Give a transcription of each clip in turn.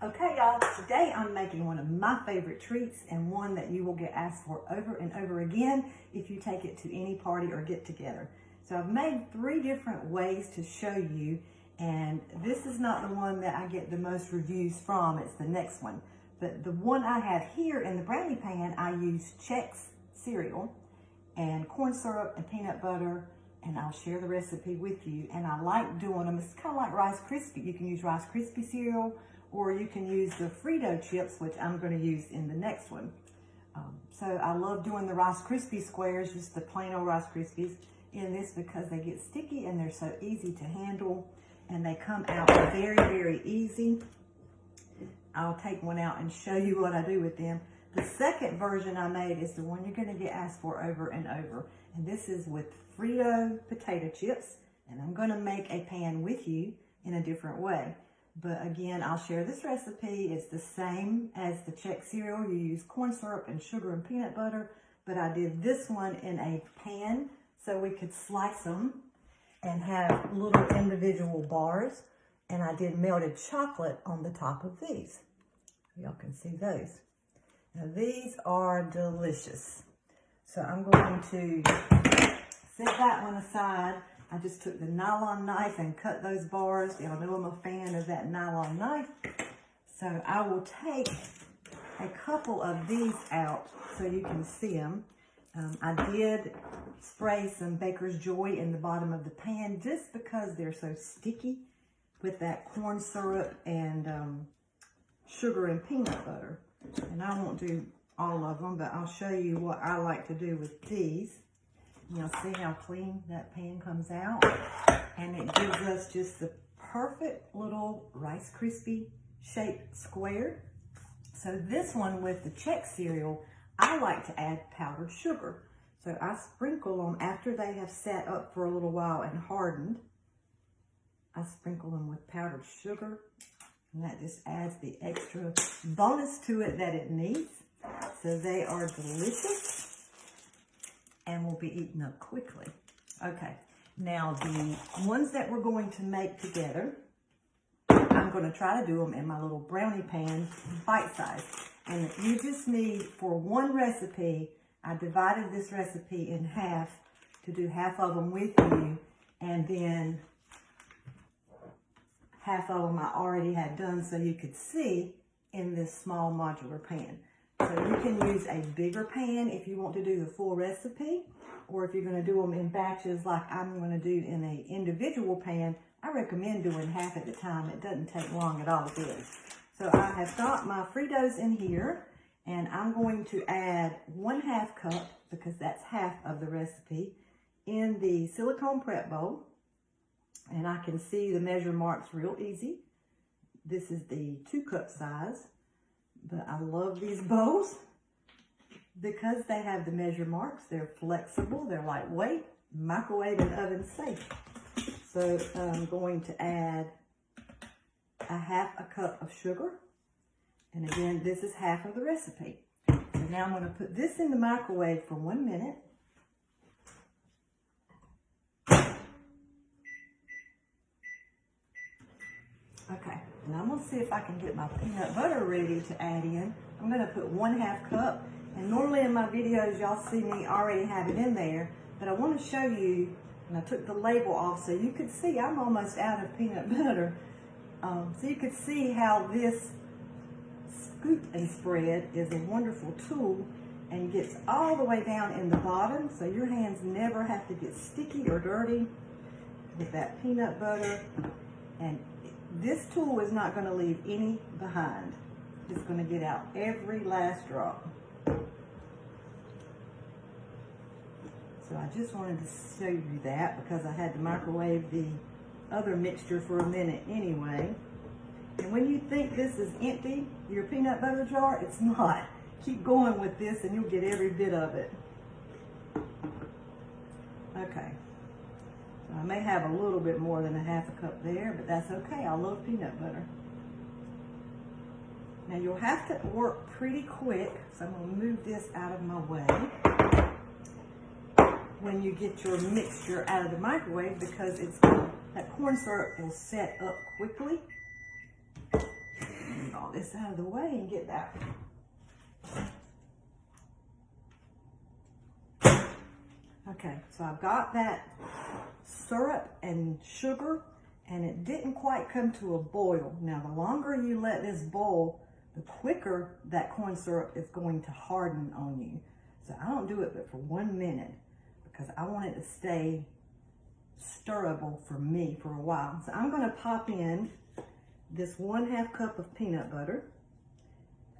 Okay, y'all, today I'm making one of my favorite treats and one that you will get asked for over and over again if you take it to any party or get together. So I've made 3 different ways to show you, and this is not the one that I get the most reviews from, it's the next one. But the one I have here in the brownie pan, I use Chex cereal and corn syrup and peanut butter, and I'll share the recipe with you. And I like doing them, it's kind of like Rice Krispie. You can use Rice Krispie cereal, or you can use the Frito chips, which I'm going to use in the next one. So I love doing the Rice Krispie squares, just the plain old Rice Krispies in this because they get sticky and they're so easy to handle and they come out very, very easy. I'll take one out and show you what I do with them. The second version I made is the one you're going to get asked for over and over. And this is with Frito potato chips. And I'm going to make a pan with you in a different way. But again, I'll share this recipe. It's the same as the Chex cereal. You use corn syrup and sugar and peanut butter. But I did this one in a pan so we could slice them and have little individual bars. And I did melted chocolate on the top of these. Y'all can see those. Now these are delicious. So I'm going to set that one aside. I just took the nylon knife and cut those bars. Y'all know I'm a fan of that nylon knife. So I will take a couple of these out so you can see them. I did spray some Baker's Joy in the bottom of the pan just because they're so sticky with that corn syrup and sugar and peanut butter. And I won't do all of them, but I'll show you what I like to do with these. You'll see how clean that pan comes out. And it gives us just the perfect little Rice Krispie shaped square. So this one with the Chex cereal, I like to add powdered sugar. So I sprinkle them after they have sat up for a little while and hardened. I sprinkle them with powdered sugar. And that just adds the extra bonus to it that it needs. So they are delicious and will be eaten up quickly. Okay, now the ones that we're going to make together, I'm going to try to do them in my little brownie pan, bite size. And you just need, for one recipe, I divided this recipe in half to do half of them with you, and then half of them I already had done so you could see in this small modular pan. So you can use a bigger pan if you want to do the full recipe, or if you're going to do them in batches like I'm going to do in an individual pan. I recommend doing half at a time. It doesn't take long at all to do. So I have got my Fritos in here, and I'm going to add 1/2 cup, because that's half of the recipe, in the silicone prep bowl. And I can see the measure marks real easy. This is the 2-cup size. But I love these bowls because they have the measure marks. They're flexible, they're lightweight, microwave and oven safe. So I'm going to add 1/2 cup of sugar. And again, this is half of the recipe. So now I'm going to put this in the microwave for 1 minute. Okay, and I'm going to see if I can get my peanut butter ready to add in. I'm going to put 1/2 cup, and normally in my videos y'all see me already have it in there, but I want to show you, and I took the label off so you could see I'm almost out of peanut butter. So you could see how this scoop and spread is a wonderful tool and gets all the way down in the bottom, so your hands never have to get sticky or dirty with that peanut butter. And this tool is not going to leave any behind. It's going to get out every last drop. So I just wanted to show you that because I had to microwave the other mixture for a minute anyway. And when you think this is empty, your peanut butter jar, it's not. Keep going with this and you'll get every bit of it. Okay. I may have a little bit more than 1/2 cup there, but that's okay. I love peanut butter. Now you'll have to work pretty quick, so I'm going to move this out of my way when you get your mixture out of the microwave, because that corn syrup will set up quickly. pop this out of the way and get that. Okay, so I've got that syrup and sugar, and it didn't quite come to a boil. Now, the longer you let this boil, the quicker that corn syrup is going to harden on you. So I don't do it but for 1 minute because I want it to stay stirrable for me for a while. So I'm going to pop in this 1/2 cup of peanut butter.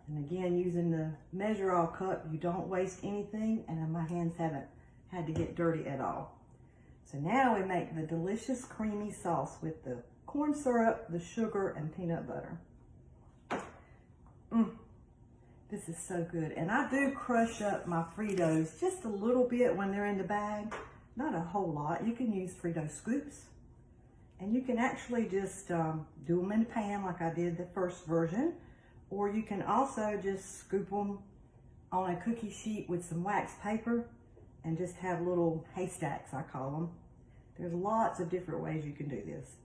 And again, using the measure all cup, you don't waste anything, and my hands haven't had to get dirty at all. So now we make the delicious creamy sauce with the corn syrup, the sugar, and peanut butter. This is so good. And I do crush up my Fritos just a little bit when they're in the bag, not a whole lot. You can use Frito scoops, and you can actually just do them in the pan like I did the first version, or you can also just scoop them on a cookie sheet with some wax paper and just have little haystacks, I call them. There's lots of different ways you can do this.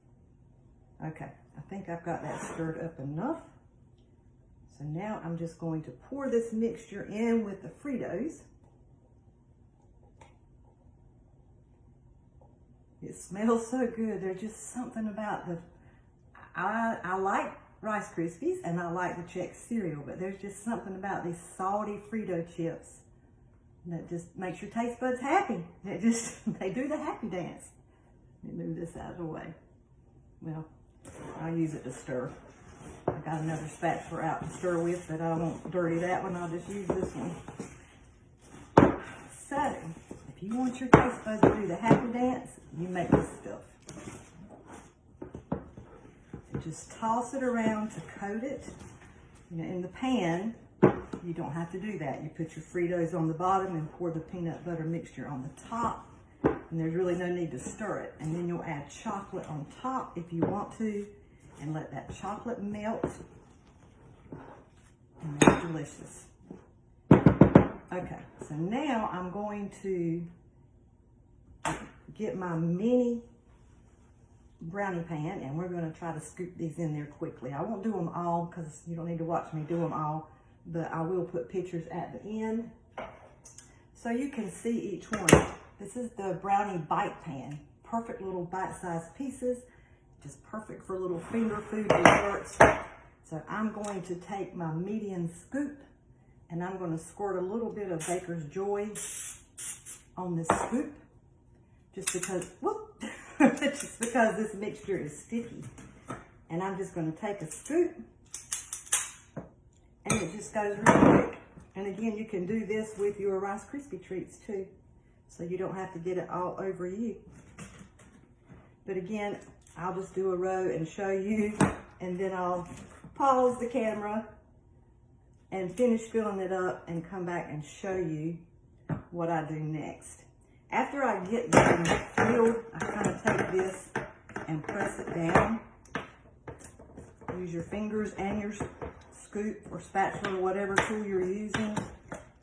Okay, I think I've got that stirred up enough. So now I'm just going to pour this mixture in with the Fritos. It smells so good. There's just something about the, I like Rice Krispies and I like the Chex cereal, but there's just something about these salty Frito chips that just makes your taste buds happy. It just, they do the happy dance. Let me move this out of the way. Well, I'll use it to stir. I got another spatula out to stir with, but I won't dirty that one. I'll just use this one. So, if you want your taste buds to do the happy dance, you make this stuff. So just toss it around to coat it. You know, in the pan, you don't have to do that. You put your Fritos on the bottom and pour the peanut butter mixture on the top. And there's really no need to stir it. And then you'll add chocolate on top if you want to, and let that chocolate melt. And it's delicious. Okay, so now I'm going to get my mini brownie pan, and we're going to try to scoop these in there quickly. I won't do them all because you don't need to watch me do them all, but I will put pictures at the end so you can see each one. This is the brownie bite pan. Perfect little bite-sized pieces. Just perfect for little finger food desserts. So I'm going to take my medium scoop and I'm going to squirt a little bit of Baker's Joy on this scoop. Just because, whoop, just because this mixture is sticky. And I'm just going to take a scoop and it just goes really quick. And again, you can do this with your Rice Krispie treats too, so you don't have to get it all over you. But again, I'll just do a row and show you, and then I'll pause the camera and finish filling it up and come back and show you what I do next. After I get them filled, I kind of take this and press it down. Use your fingers and your scoop or spatula or whatever tool you're using,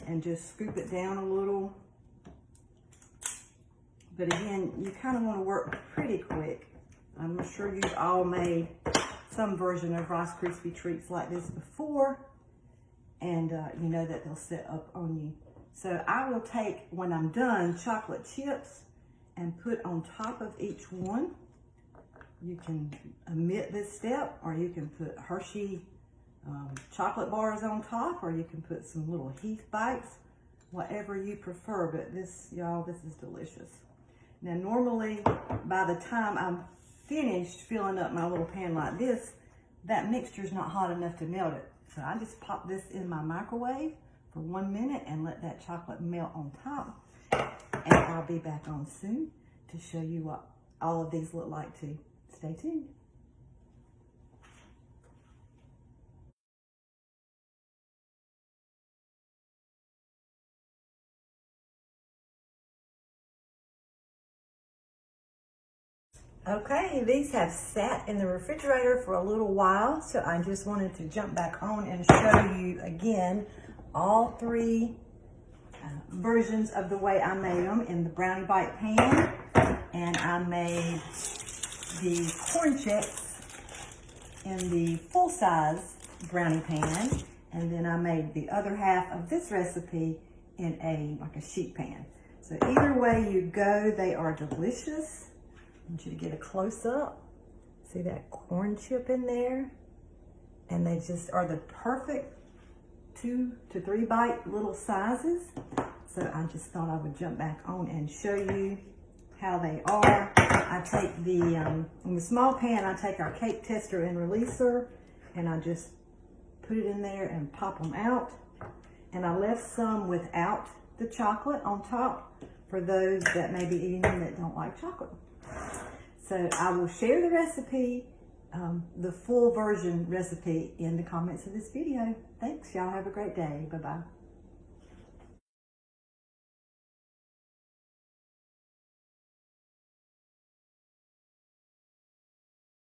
and just scoop it down a little. But again, you kind of want to work pretty quick. I'm sure you've all made some version of Rice Krispie treats like this before, and you know that they'll set up on you. So I will take, when I'm done, chocolate chips and put on top of each one. You can omit this step, or you can put Hershey chocolate bars on top, or you can put some little Heath bites, whatever you prefer. But this, y'all, this is delicious. Now, normally, by the time I'm finished filling up my little pan like this, that mixture's not hot enough to melt it. So I just pop this in my microwave for 1 minute and let that chocolate melt on top. And I'll be back on soon to show you what all of these look like too. Stay tuned. Okay, these have sat in the refrigerator for a little while, so I just wanted to jump back on and show you again all three versions of the way I made them in the brownie bite pan. And I made the corn chips in the full size brownie pan. And then I made the other half of this recipe in like a sheet pan. So either way you go, they are delicious. I want you to get a close up. See that corn chip in there? And they just are the perfect 2 to 3 bite little sizes. So I just thought I would jump back on and show you how they are. I take in the small pan, I take our cake tester and releaser, and I just put it in there and pop them out. And I left some without the chocolate on top for those that may be eating them that don't like chocolate. So I will share the recipe, the full version recipe, in the comments of this video. Thanks, y'all have a great day. Bye-bye.